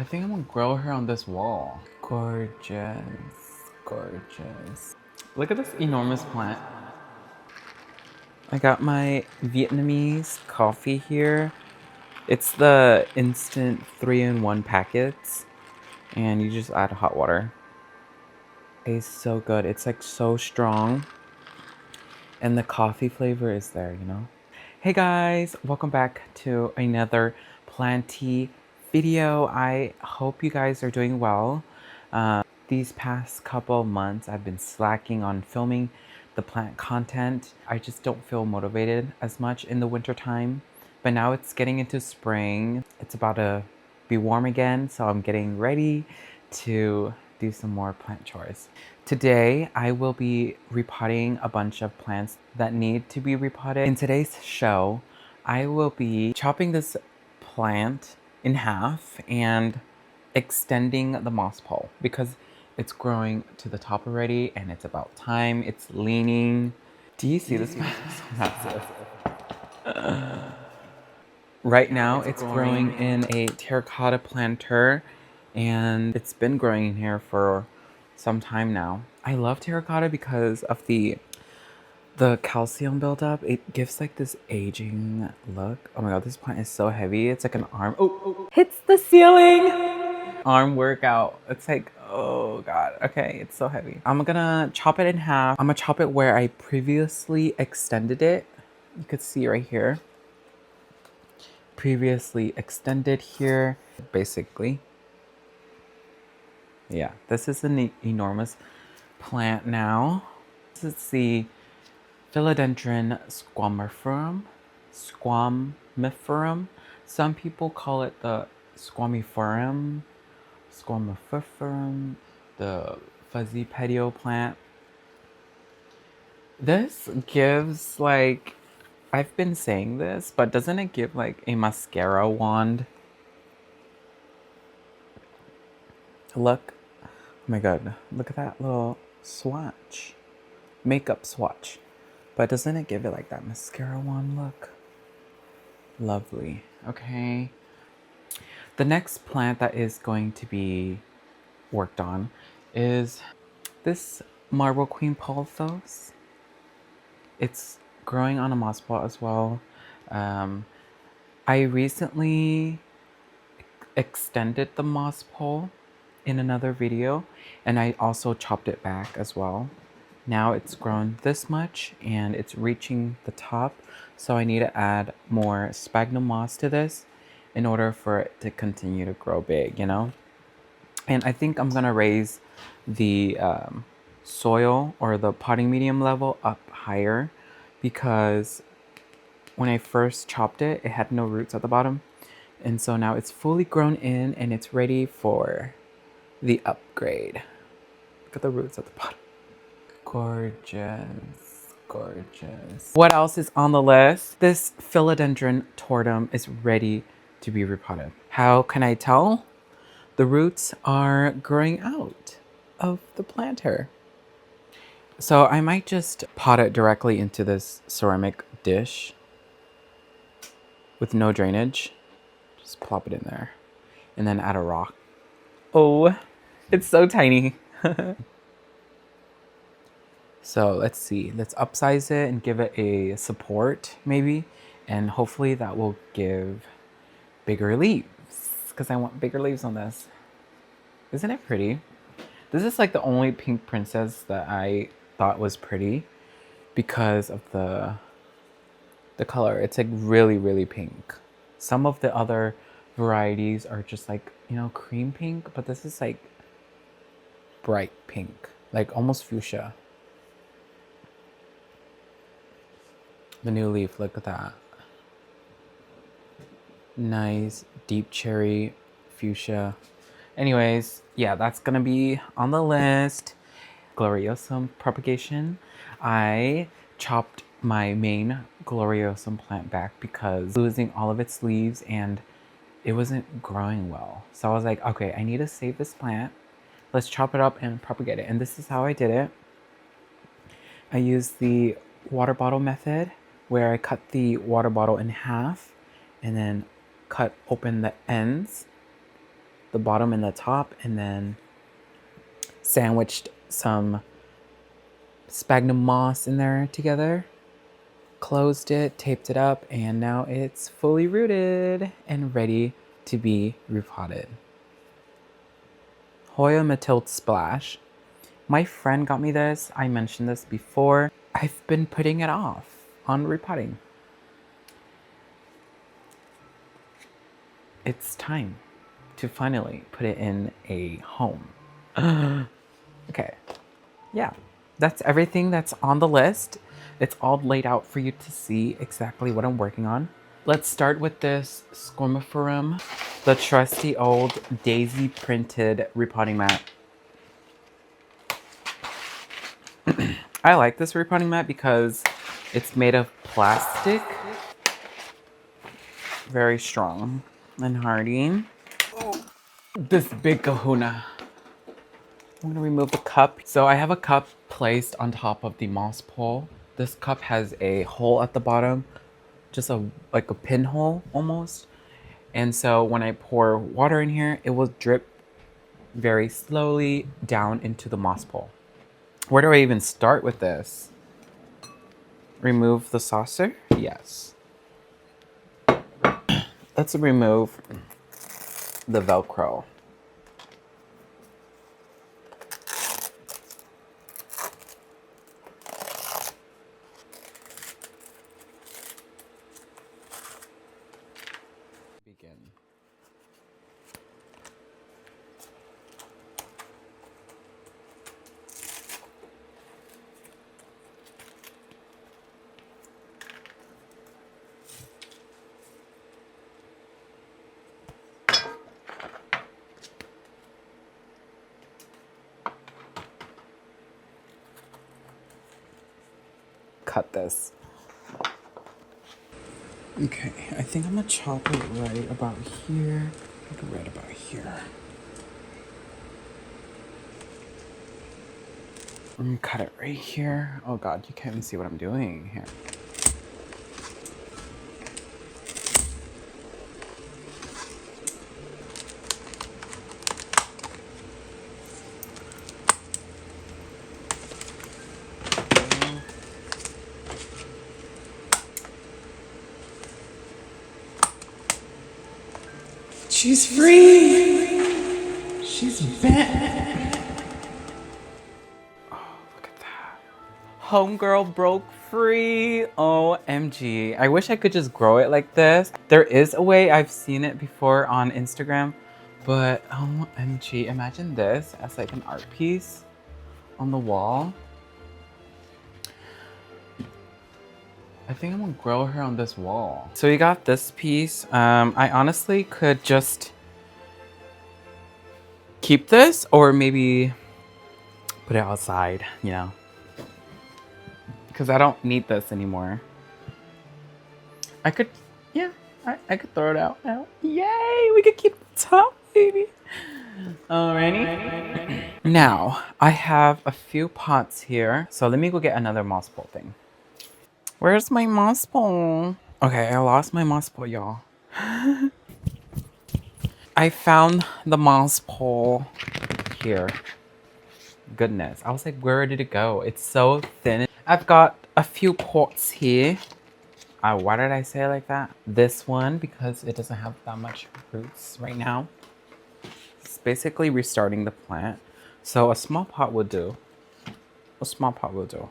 I think I'm gonna grow her on this wall. Gorgeous, gorgeous. Look at this enormous plant. I got my Vietnamese coffee here. It's the instant 3-in-1 packets, and you just add hot water. Tastes so good. It's like so strong, and the coffee flavor is there, you know? Hey guys, welcome back to another planty video. I hope you guys are doing well. These past couple months, I've been slacking on filming the plant content. I just don't feel motivated as much in the winter time. But now it's getting into spring. It's about to be warm again, so I'm getting ready to do some more plant chores. Today, I will be repotting a bunch of plants that need to be repotted. In today's show, I will be chopping this plant in half and extending the moss pole because it's growing to the top already and it's about time. It's leaning. Do you see this? Massive. Right now, it's growing in a terracotta planter, and it's been growing in here for some time now. I love terracotta because of the calcium buildup. It gives like this aging look. Oh my god, this plant is so heavy. It's like an arm. Oh, hits the ceiling. Arm workout. It's like, oh god. Okay, it's so heavy. I'm gonna chop it in half. I'm gonna chop it where I previously extended it. You could see right here. Previously extended here, basically. Yeah, this is an enormous plant now. This is the philodendron squamiferum. Some people call it the squamiferum, the fuzzy petio plant. This gives like, I've been saying this, but doesn't it give like a mascara wand? Look. Oh my god. Look at that little swatch. Makeup swatch. But doesn't it give it like that mascara wand look? Lovely. Okay. The next plant that is going to be worked on is this Marble Queen Pothos. It's growing on a moss pole as well. I recently extended the moss pole in another video, and I also chopped it back as well. Now it's grown this much and it's reaching the top, so I need to add more sphagnum moss to this in order for it to continue to grow big, you know? And I think I'm gonna raise the soil or the potting medium level up higher, because when I first chopped it, it had no roots at the bottom. And so now it's fully grown in and it's ready for the upgrade. Look at the roots at the bottom. Gorgeous, gorgeous. What else is on the list? This philodendron tortum is ready to be repotted. How can I tell? The roots are growing out of the planter. So I might just pot it directly into this ceramic dish with no drainage. Just plop it in there and then add a rock. Oh, it's so tiny. So let's see, let's upsize it and give it a support maybe. And hopefully that will give bigger leaves, because I want bigger leaves on this. Isn't it pretty? This is like the only pink princess that I thought was pretty because of the color. It's like really, really pink. Some of the other varieties are just like, you know, cream pink, but this is like bright pink, like almost fuchsia. The new leaf, look at that. Nice deep cherry fuchsia. Anyways, yeah, that's gonna be on the list. Gloriosum propagation. I chopped my main gloriosum plant back because losing all of its leaves and it wasn't growing well. So I was like, okay, I need to save this plant. Let's chop it up and propagate it. And this is how I did it. I used the water bottle method, where I cut the water bottle in half and then cut open the ends the bottom and the top, and then sandwiched some sphagnum moss in there together. Closed it, taped it up, and now it's fully rooted and ready to be repotted. Hoya Matilde Splash. My friend got me this. I mentioned this before. I've been putting it off on repotting. It's time to finally put it in a home. Okay, yeah, that's everything that's on the list. It's all laid out for you to see exactly what I'm working on. Let's start with this Scormiferum, the trusty old daisy printed repotting mat. I like this repotting mat because it's made of plastic. Very strong and hardy. This big kahuna. I'm gonna remove the cup. So I have a cup placed on top of the moss pole. This cup has a hole at the bottom, just like a pinhole almost. And so when I pour water in here, it will drip very slowly down into the moss pole. Where do I even start with this? Remove the saucer? Yes. Let's remove the Velcro. Begin. Cut this. Okay, I think I'm gonna chop it right about here. Like right about here. I'm gonna cut it right here. Oh god, you can't even see what I'm doing here. She's free! She's back! Oh, look at that. Homegirl broke free. OMG. I wish I could just grow it like this. There is a way, I've seen it before on Instagram, but OMG, imagine this as like an art piece on the wall. I think I'm gonna grow her on this wall. So you got this piece. I honestly could just keep this or maybe put it outside, you know, because I don't need this anymore. I could, yeah, I could throw it out now. Yay, we could keep the top, baby. Alrighty. Now, I have a few pots here. So let me go get another moss pole thing. Where's my moss pole? Okay, I lost my moss pole, y'all. I found the moss pole here. Goodness, I was like, where did it go? It's so thin. I've got a few pots here. Why did I say it like that? This one, because it doesn't have that much roots right now. It's basically restarting the plant. So a small pot will do. A small pot will do.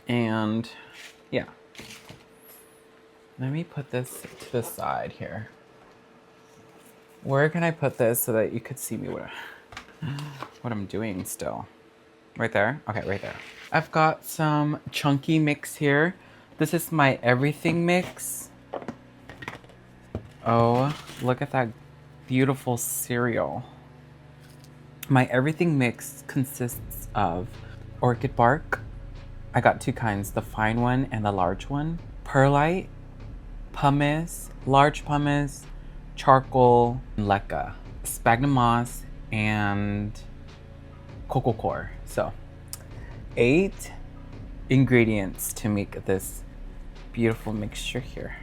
And yeah. Let me put this to the side here. Where can I put this so that you could see me what I'm doing still? Right there? Okay, right there. I've got some chunky mix here. This is my everything mix. Oh, look at that beautiful cereal. My everything mix consists of orchid bark. I got two kinds, the fine one and the large one. Perlite, pumice, large pumice, charcoal, leca, sphagnum moss, and cocoa coir. So 8 ingredients to make this beautiful mixture here.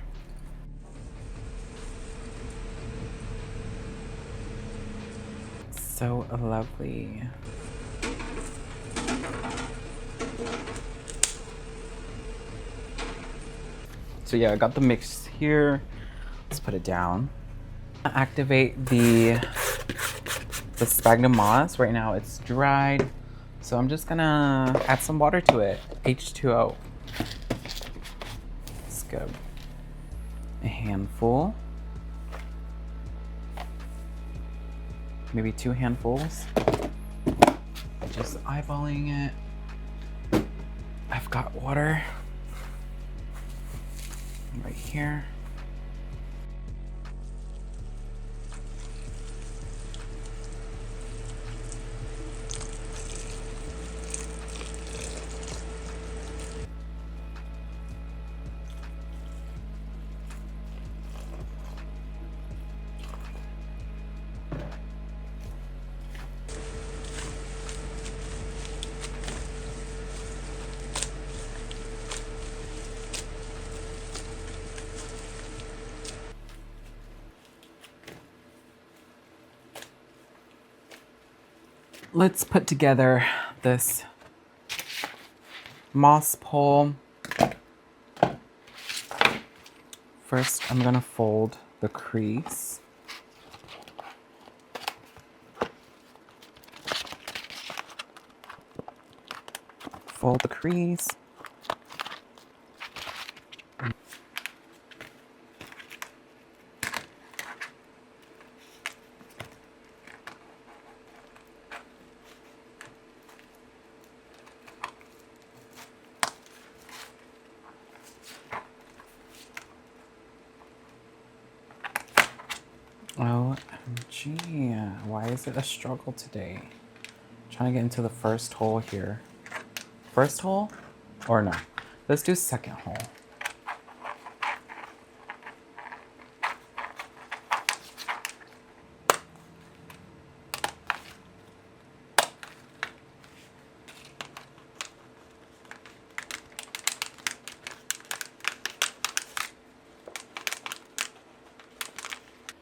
So lovely. So yeah, I got the mix here. Let's put it down. Activate the sphagnum moss. Right now it's dried. So I'm just gonna add some water to it. H2O. Let's go. A handful. Maybe 2 handfuls. Just eyeballing it. I've got water right here. Let's put together this moss pole. First, I'm gonna fold the crease. Fold the crease. OMG, why is it a struggle today? Trying to get into the first hole here. First hole? Or no? Let's do second hole.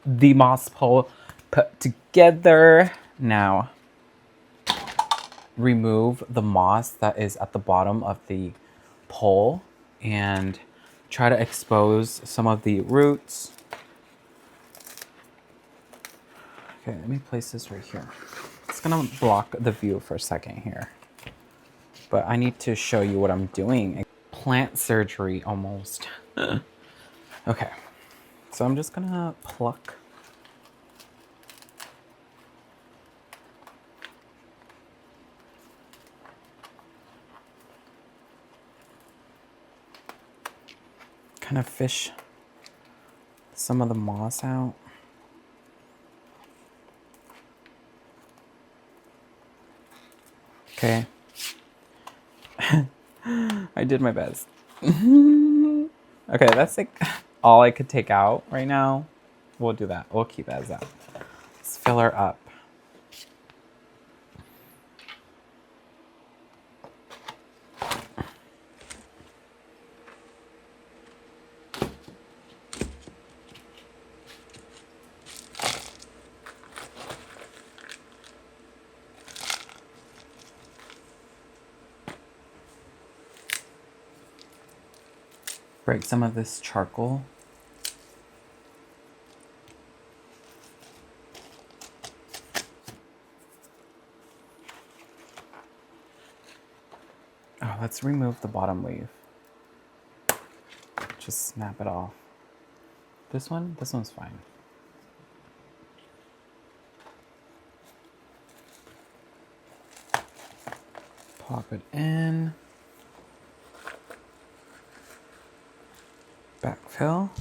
The moss pole put together. Now, remove the moss that is at the bottom of the pole and try to expose some of the roots. Okay, let me place this right here. It's gonna block the view for a second here, but I need to show you what I'm doing. Plant surgery almost. Okay, so I'm just gonna pluck. Kind of fish some of the moss out. Okay. I did my best. Okay, that's like all I could take out right now. We'll do that. We'll keep that as that. Let's fill her up. Break some of this charcoal. Oh, let's remove the bottom leaf. Just snap it off. This one's fine. Pop it in. Backfill.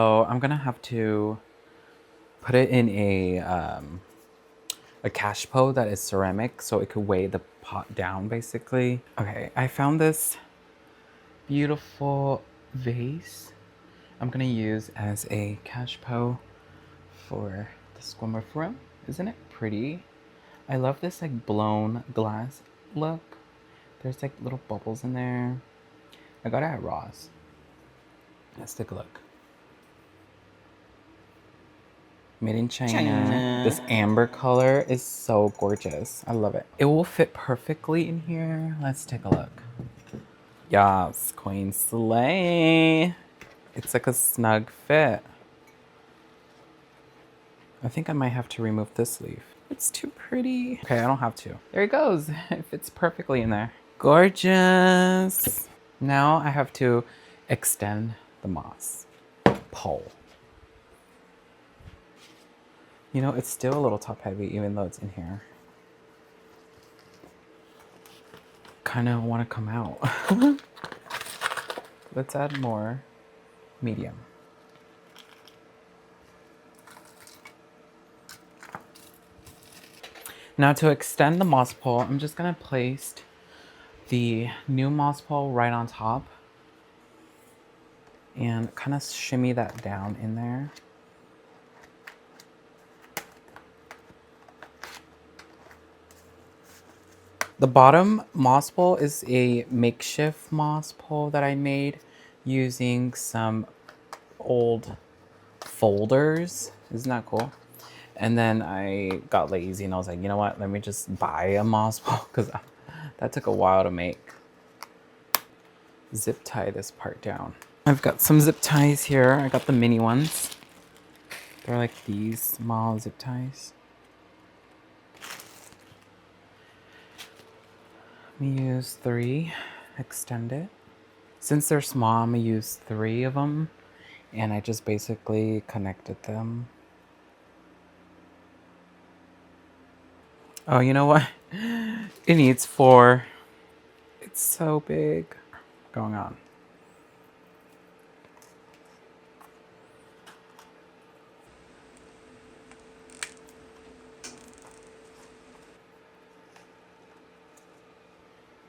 So I'm gonna have to put it in a a cash pot that is ceramic, so it could weigh the pot down basically. Okay, I found this beautiful vase I'm gonna use as a cash pot for the swimmer room. Isn't it pretty? I love this like blown glass look. There's like little bubbles in there. I got it at Ross. Let's take a look. Made in China. This amber color is so gorgeous. I love it. It will fit perfectly in here. Let's take a look. Yes, Queen Slay. It's like a snug fit. I think I might have to remove this leaf. It's too pretty. Okay, I don't have to. There it goes. It fits perfectly in there. Gorgeous. Now I have to extend the moss pole. You know, it's still a little top heavy even though it's in here. Kind of want to come out. Let's add more medium. Now to extend the moss pole, I'm just gonna place the new moss pole right on top and kind of shimmy that down in there. The bottom moss pole is a makeshift moss pole that I made using some old folders. Isn't that cool? And then I got lazy and I was like, you know what? Let me just buy a moss pole because that took a while to make. Zip tie this part down. I've got some zip ties here. I got the mini ones. They're like these small zip ties. Let me use 3, extend it. Since they're small, I'm gonna use 3 of them, and I just basically connected them. Oh, you know what? It needs 4. It's so big. Going on.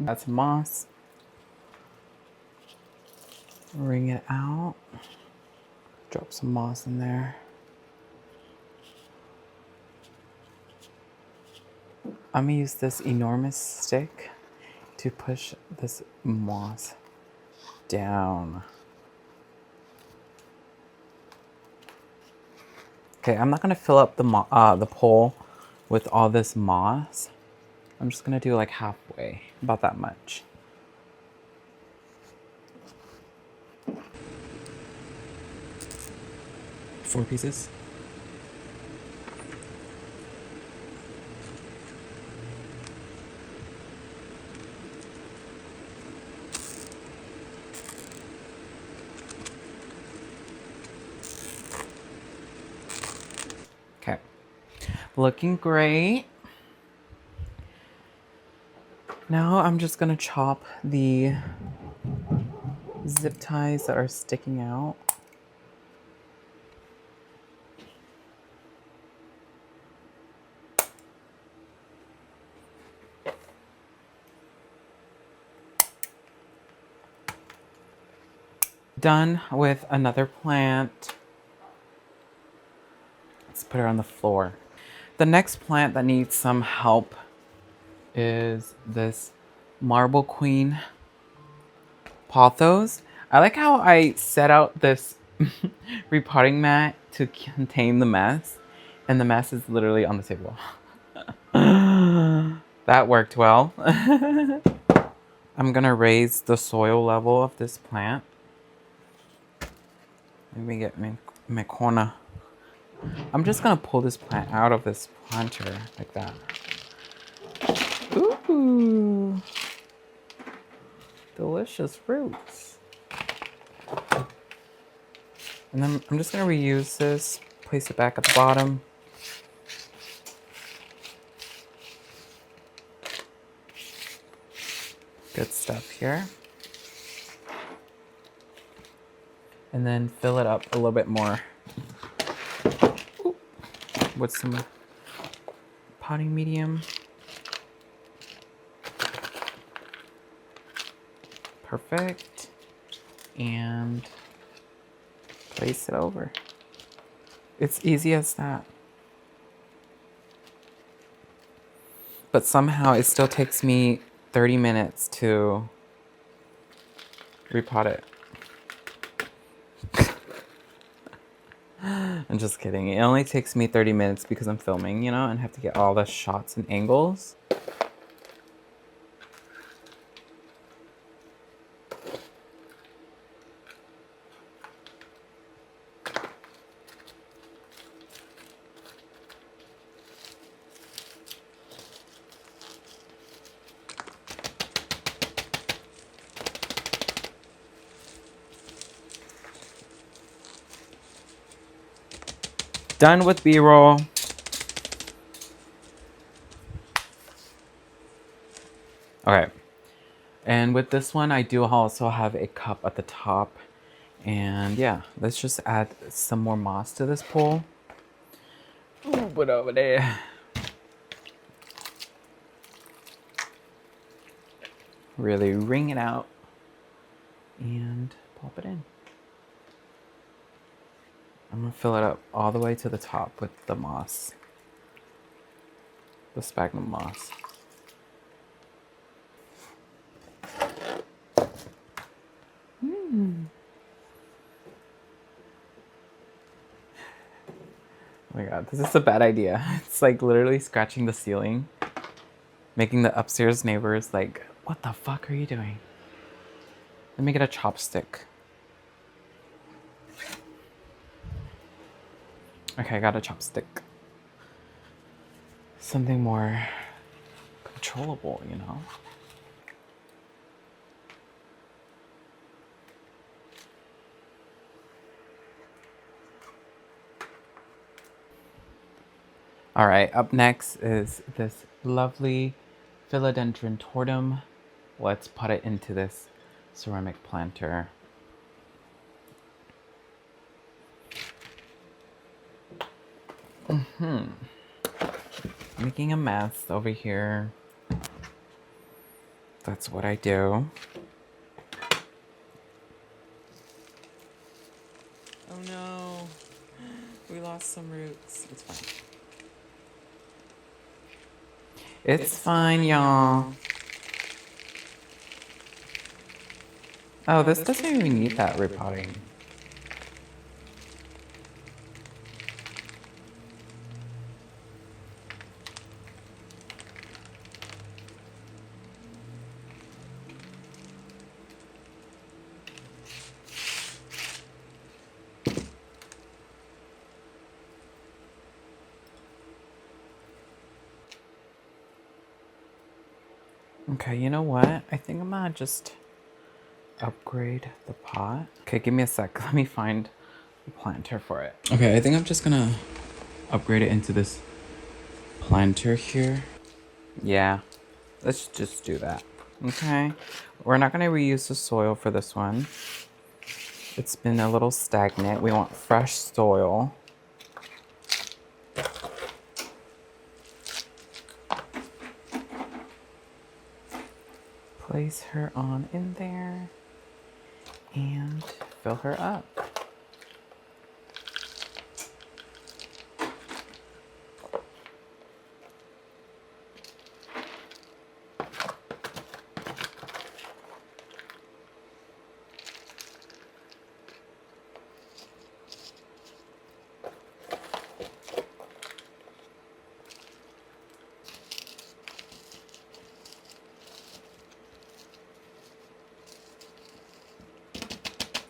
That's moss. Wring it out. Drop some moss in there. I'm gonna use this enormous stick to push this moss down. Okay, I'm not gonna fill up the pole with all this moss. I'm just gonna do like halfway, about that much. Four pieces. Okay, looking great. Now I'm just gonna chop the zip ties that are sticking out. Done with another plant. Let's put her on the floor. The next plant that needs some help is this Marble Queen pothos. I like how I set out this repotting mat to contain the mess, and the mess is literally on the table. That worked well. I'm gonna raise the soil level of this plant. Let me get my corner. I'm just gonna pull this plant out of this planter like that. Ooh, delicious fruits. And then I'm just gonna reuse this, place it back at the bottom. Good stuff here. And then fill it up a little bit more with some potting medium. Perfect. And place it over. It's easy as that. But somehow it still takes me 30 minutes to repot it. I'm just kidding. It only takes me 30 minutes because I'm filming, you know, and have to get all the shots and angles. Done with B-roll. Okay. And with this one, I do also have a cup at the top. And yeah, let's just add some more moss to this pool. Ooh, put over there. Really wring it out and pop it in. I'm gonna fill it up all the way to the top with the moss. The sphagnum moss. Oh my god, this is a bad idea. It's like literally scratching the ceiling, making the upstairs neighbors like, what the fuck are you doing? Let me get a chopstick. Okay, I got a chopstick. Something more controllable, you know? All right, up next is this lovely philodendron tortum. Let's put it into this ceramic planter. Making a mess over here. That's what I do. Oh no, we lost some roots. It's fine. It's fine, y'all. Oh, this doesn't even need that repotting. Okay, you know what? I think I'm gonna just upgrade the pot. Okay, give me a sec. Let me find a planter for it. Okay, I think I'm just gonna upgrade it into this planter here. Yeah, let's just do that. Okay, we're not gonna reuse the soil for this one. It's been a little stagnant. We want fresh soil. Place her on in there and fill her up.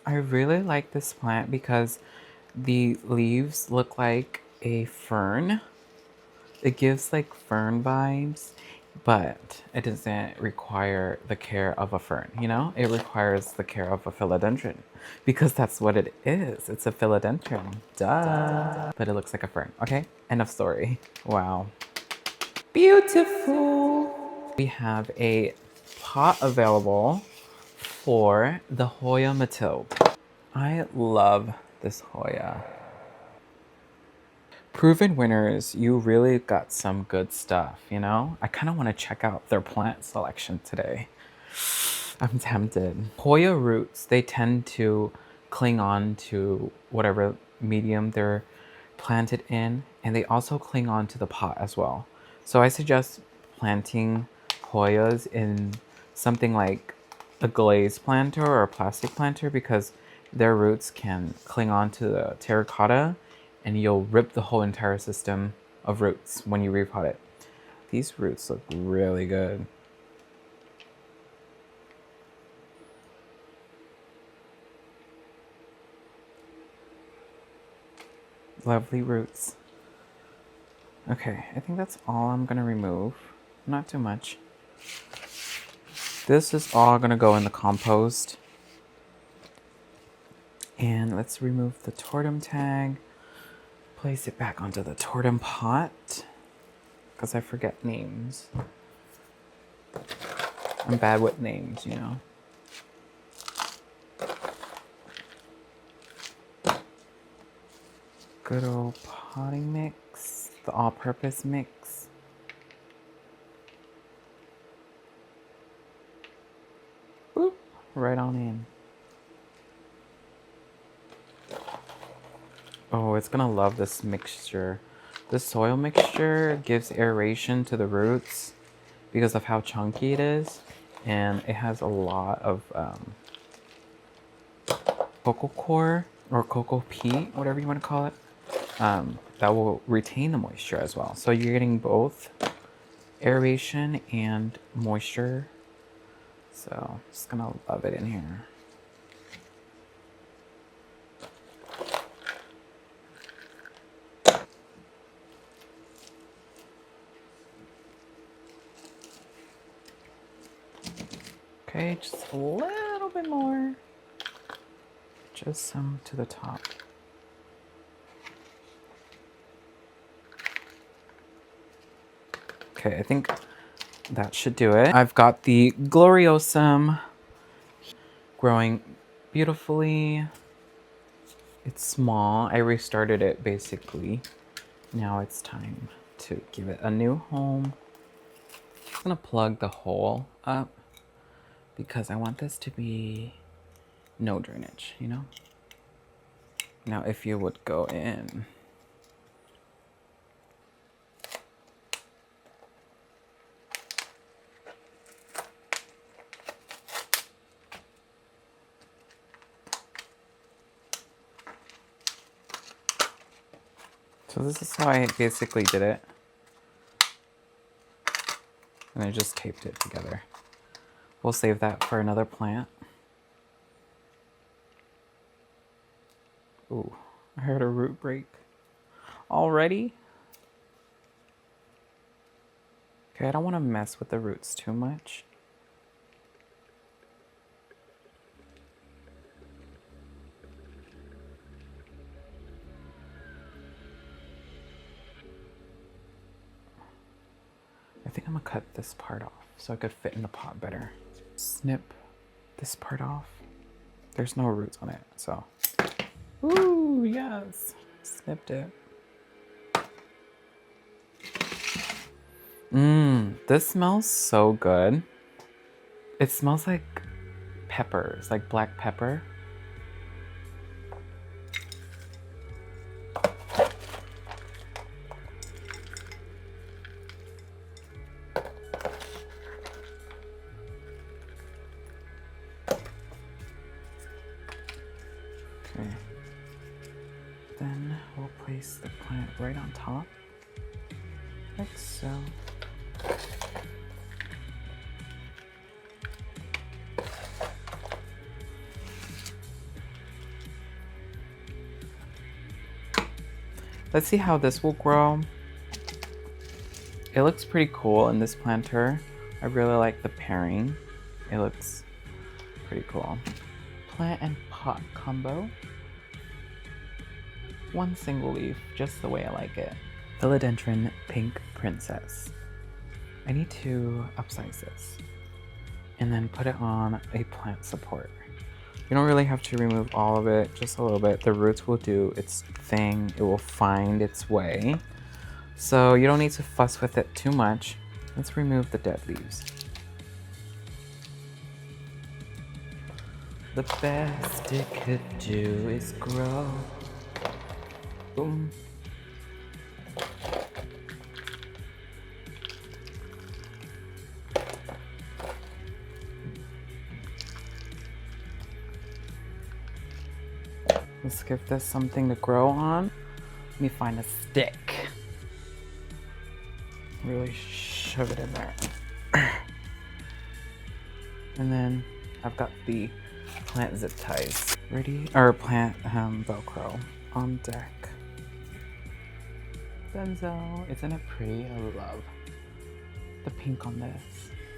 I really like this plant because the leaves look like a fern. It gives like fern vibes, but it doesn't require the care of a fern, you know? It requires the care of a philodendron because that's what it is. It's a philodendron. Duh. But it looks like a fern. Okay, end of story. Wow. Beautiful. We have a pot available for the Hoya Matilde. I love this Hoya. Proven winners, you really got some good stuff, you know? I kind of want to check out their plant selection today. I'm tempted. Hoya roots, they tend to cling on to whatever medium they're planted in, and they also cling on to the pot as well. So I suggest planting Hoyas in something like a glazed planter or a plastic planter because their roots can cling on to the terracotta and you'll rip the whole entire system of roots when you repot it. These roots look really good. Lovely roots. Okay, I think that's all I'm gonna remove. Not too much. This is all gonna go in the compost. And let's remove the totem tag. Place it back onto the totem pot. Because I forget names. I'm bad with names, you know. Good old potting mix. The all-purpose mix. Boop. Right on in. Oh, it's gonna love this mixture. This soil mixture gives aeration to the roots because of how chunky it is, and it has a lot of cocoa core or cocoa peat, whatever you want to call it, that will retain the moisture as well. So you're getting both aeration and moisture. So just gonna love it in here. Okay, just a little bit more. Just some to the top. Okay, I think that should do it. I've got the Gloriosum growing beautifully. It's small. I restarted it basically. Now it's time to give it a new home. I'm gonna plug the hole up because I want this to be no drainage, you know? Now if you would go in. So this is how I basically did it. And I just taped it together. We'll save that for another plant. Ooh, I heard a root break. Already? Okay, I don't want to mess with the roots too much. I think I'm gonna cut this part off so I could fit in the pot better. Snip this part off. There's no roots on it, so. Ooh, yes, snipped it. This smells so good. It smells like peppers, like black pepper. Okay. Then we'll place the plant right on top, like so. Let's see how this will grow. It looks pretty cool in this planter. I really like the pairing. It looks pretty cool. Plant and pot combo. One single leaf, just the way I like it. Philodendron Pink Princess. I need to upsize this and then put it on a plant support. You don't really have to remove all of it, just a little bit. The roots will do its thing. It will find its way. So you don't need to fuss with it too much. Let's remove the dead leaves. The best it could do is grow. Boom. Let's give this something to grow on. Let me find a stick. Really shove it in there. And then I've got the plant zip ties ready, or plant Velcro on deck. Benzo, isn't it pretty? I love the pink on this.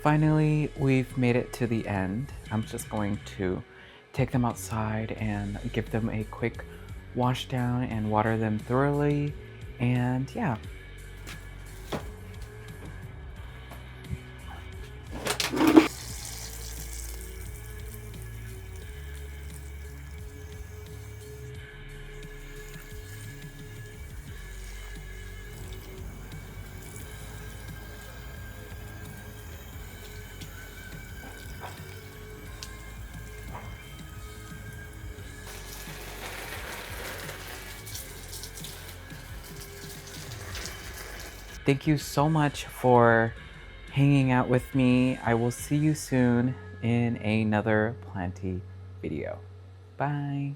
Finally, we've made it to the end. I'm just going to take them outside and give them a quick wash down and water them thoroughly. And yeah. Thank you so much for hanging out with me. I will see you soon in another planty video. Bye.